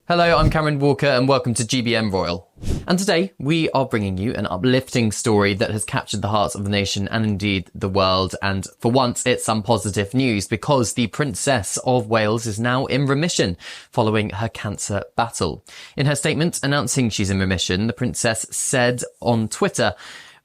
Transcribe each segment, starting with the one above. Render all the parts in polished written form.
Hello, I'm Cameron Walker and welcome to GBN Royal. And today we are bringing you an uplifting story that has captured the hearts of the nation and indeed the world. And for once, it's some positive news because the Princess of Wales is now in remission following her cancer battle. In her statement announcing she's in remission, the Princess said on Twitter,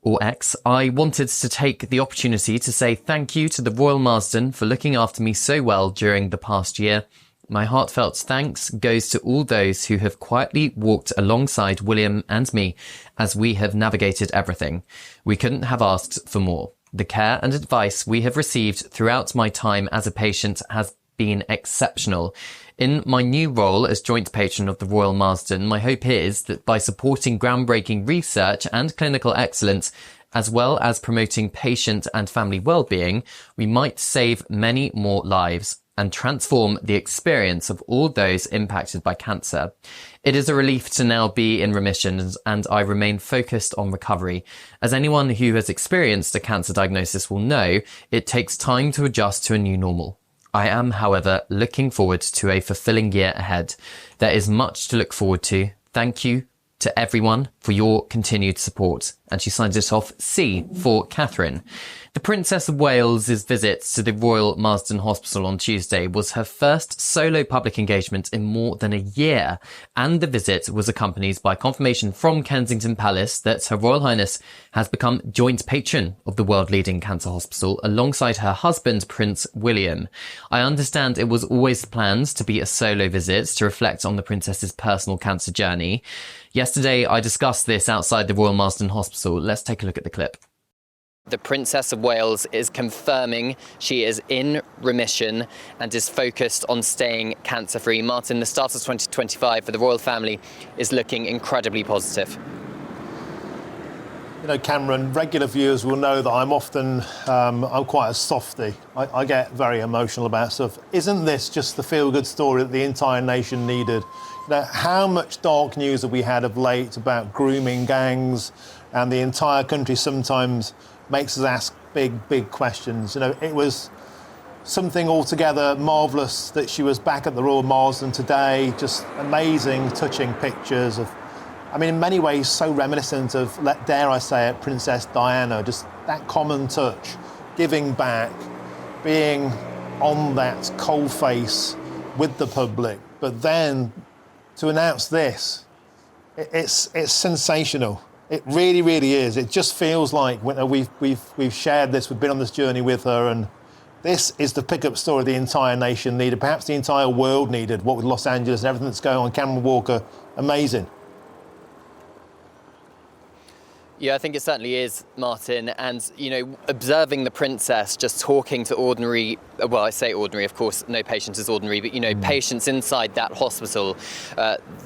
or X, "I wanted to take the opportunity to say thank you to the Royal Marsden for looking after me so well during the past year. My heartfelt thanks goes to all those who have quietly walked alongside William and me as we have navigated everything. We couldn't have asked for more. The care and advice we have received throughout my time as a patient has been exceptional. In my new role as Joint Patron of the Royal Marsden, my hope is that by supporting groundbreaking research and clinical excellence, as well as promoting patient and family well-being, we might save many more lives and transform the experience of all those impacted by cancer. It is a relief to now be in remission, and I remain focused on recovery. As anyone who has experienced a cancer diagnosis will know, it takes time to adjust to a new normal. I am, however, looking forward to a fulfilling year ahead. There is much to look forward to. Thank you to everyone for your continued support." And she signs it off C for Catherine. The Princess of Wales's visit to the Royal Marsden Hospital on Tuesday was her first solo public engagement in more than a year, and the visit was accompanied by confirmation from Kensington Palace that Her Royal Highness has become Joint Patron of the world-leading cancer hospital alongside her husband, Prince William. I understand it was always planned to be a solo visit to reflect on the Princess's personal cancer journey. Yesterday, I discussed this outside the Royal Marsden Hospital. Let's take a look at the clip. The Princess of Wales is confirming she is in remission and is focused on staying cancer-free. Martin, the start of 2025 for the royal family is looking incredibly positive. You know, Cameron, regular viewers will know that I'm often, I'm quite a softie. I get very emotional about stuff. Isn't this just the feel-good story that the entire nation needed? You know, how much dark news have we had of late about grooming gangs, and the entire country sometimes makes us ask big questions. You know, it was something altogether marvellous that she was back at the Royal Marsden today. Just amazing, touching pictures of, I mean, in many ways, so reminiscent of, dare I say it, Princess Diana. Just that common touch, giving back, being on that coalface with the public. But then to announce this, it's sensational. It really is. It just feels like we've shared this, we've been on this journey with her, and this is the pickup story the entire nation needed, perhaps the entire world needed, what with Los Angeles and everything that's going on. Cameron Walker, amazing. Yeah, I think it certainly is, Martin. And, you know, observing the Princess just talking to ordinary, well, I say ordinary, of course, no patient is ordinary, but, you know, patients inside that hospital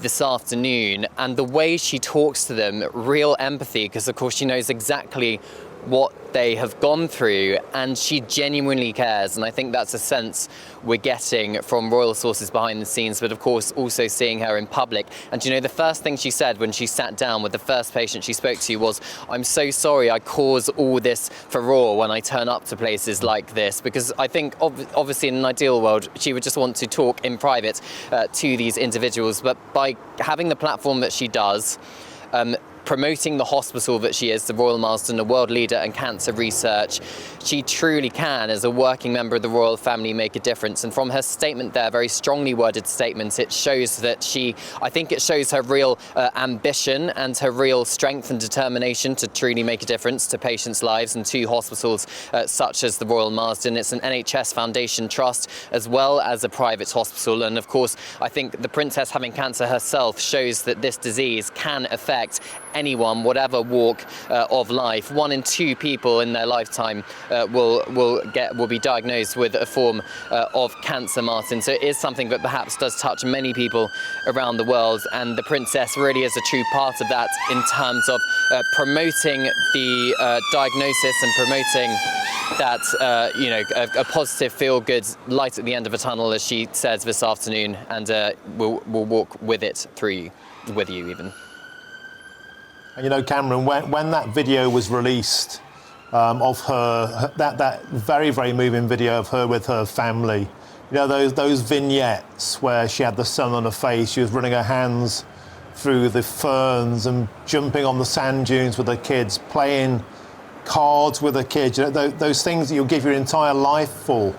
this afternoon, and the way she talks to them, real empathy, because, of course, she knows exactly what they have gone through, and she genuinely cares. And I think that's a sense we're getting from royal sources behind the scenes, but of course also seeing her in public. And you know, the first thing she said when she sat down with the first patient she spoke to was, "I'm so sorry I cause all this furore when I turn up to places like this," because I think obviously in an ideal world she would just want to talk in private to these individuals, but by having the platform that she does, promoting the hospital that she is, the Royal Marsden, a world leader in cancer research, she truly can, as a working member of the royal family, make a difference. And from her statement there, very strongly worded statement, it shows that I think it shows her real ambition and her real strength and determination to truly make a difference to patients' lives and to hospitals such as the Royal Marsden. It's an NHS Foundation trust as well as a private hospital. And of course, I think the Princess having cancer herself shows that this disease can affect anyone, whatever walk of life. 1 in 2 people in their lifetime will be diagnosed with a form of cancer, Martin. So it is something that perhaps does touch many people around the world, and the Princess really is a true part of that in terms of promoting the diagnosis and promoting that a positive, feel-good light at the end of a tunnel, as she says this afternoon, and we'll walk with it through you, with you even. And you know, Cameron, when that video was released of her, that very moving video of her with her family, You know, those vignettes where she had the sun on her face, she was running her hands through the ferns and jumping on the sand dunes with her kids, playing cards with her kids. You know, those things that you'll give your entire life for.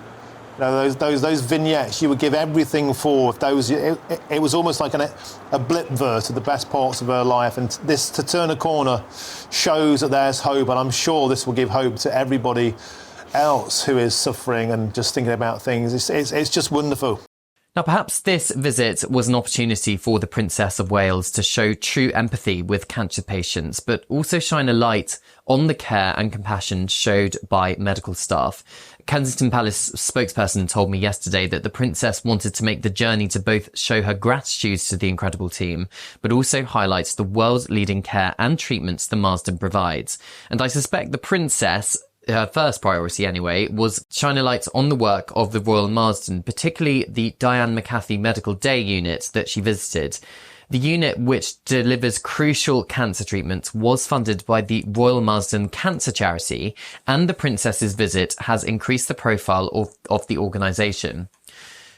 You know, those vignettes you would give everything for. If those, it was almost like a blip verse of the best parts of her life. And this, to turn a corner, shows that there's hope. And I'm sure this will give hope to everybody else who is suffering and just thinking about things. It's just wonderful. Now, perhaps this visit was an opportunity for the Princess of Wales to show true empathy with cancer patients, but also shine a light on the care and compassion showed by medical staff. Kensington Palace spokesperson told me yesterday that the Princess wanted to make the journey to both show her gratitude to the incredible team, but also highlights the world's leading care and treatments the Marsden provides. And I suspect the Princess, her first priority anyway, was shine a light on the work of the Royal Marsden, particularly the Diane McCarthy Medical Day unit that she visited. The unit, which delivers crucial cancer treatments, was funded by the Royal Marsden Cancer Charity, and the Princess's visit has increased the profile of the organisation.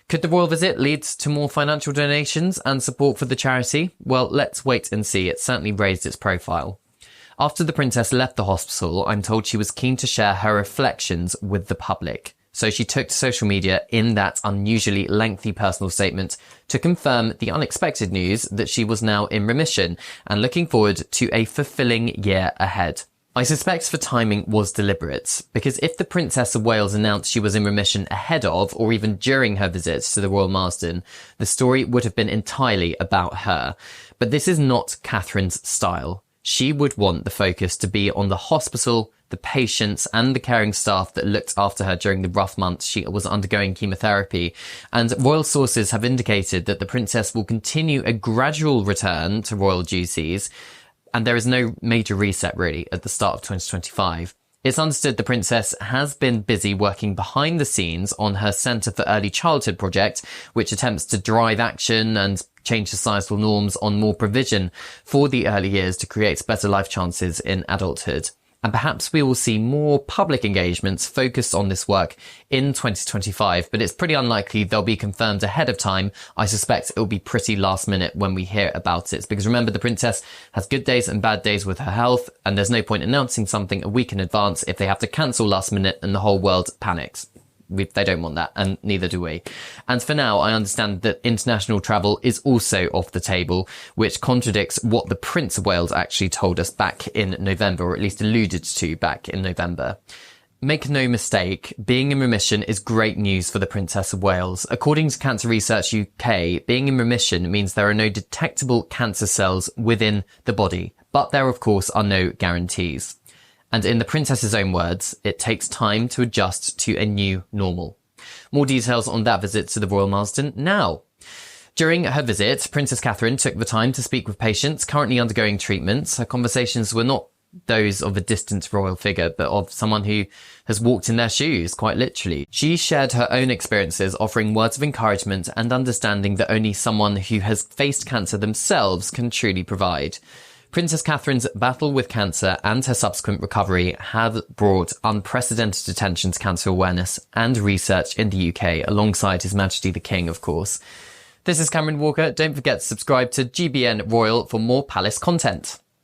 Could the royal visit lead to more financial donations and support for the charity? Well, let's wait and see. It certainly raised its profile. After the Princess left the hospital, I'm told she was keen to share her reflections with the public. So she took to social media in that unusually lengthy personal statement to confirm the unexpected news that she was now in remission and looking forward to a fulfilling year ahead. I suspect the timing was deliberate, because if the Princess of Wales announced she was in remission ahead of or even during her visits to the Royal Marsden, the story would have been entirely about her. But this is not Catherine's style. She would want the focus to be on the hospital, the patients and the caring staff that looked after her during the rough months she was undergoing chemotherapy. And royal sources have indicated that the Princess will continue a gradual return to royal duties, and there is no major reset really at the start of 2025. It's understood the Princess has been busy working behind the scenes on her Centre for Early Childhood project, which attempts to drive action and change societal norms on more provision for the early years to create better life chances in adulthood. And perhaps we will see more public engagements focused on this work in 2025, but it's pretty unlikely they'll be confirmed ahead of time. I suspect it will be pretty last minute when we hear about it, because remember, the Princess has good days and bad days with her health, and there's no point announcing something a week in advance if they have to cancel last minute and the whole world panics. They don't want that, and neither do we. And for now, I understand that international travel is also off the table, which contradicts what the Prince of Wales actually told us back in November, or at least alluded to back in November. Make no mistake, being in remission is great news for the Princess of Wales. According to Cancer Research UK, being in remission means there are no detectable cancer cells within the body, but there of course are no guarantees. And in the Princess's own words, it takes time to adjust to a new normal. More details on that visit to the Royal Marsden now. During her visit, Princess Catherine took the time to speak with patients currently undergoing treatments. Her conversations were not those of a distant royal figure, but of someone who has walked in their shoes, quite literally. She shared her own experiences, offering words of encouragement and understanding that only someone who has faced cancer themselves can truly provide. Princess Catherine's battle with cancer and her subsequent recovery have brought unprecedented attention to cancer awareness and research in the UK, alongside His Majesty the King, of course. This is Cameron Walker. Don't forget to subscribe to GBN Royal for more Palace content.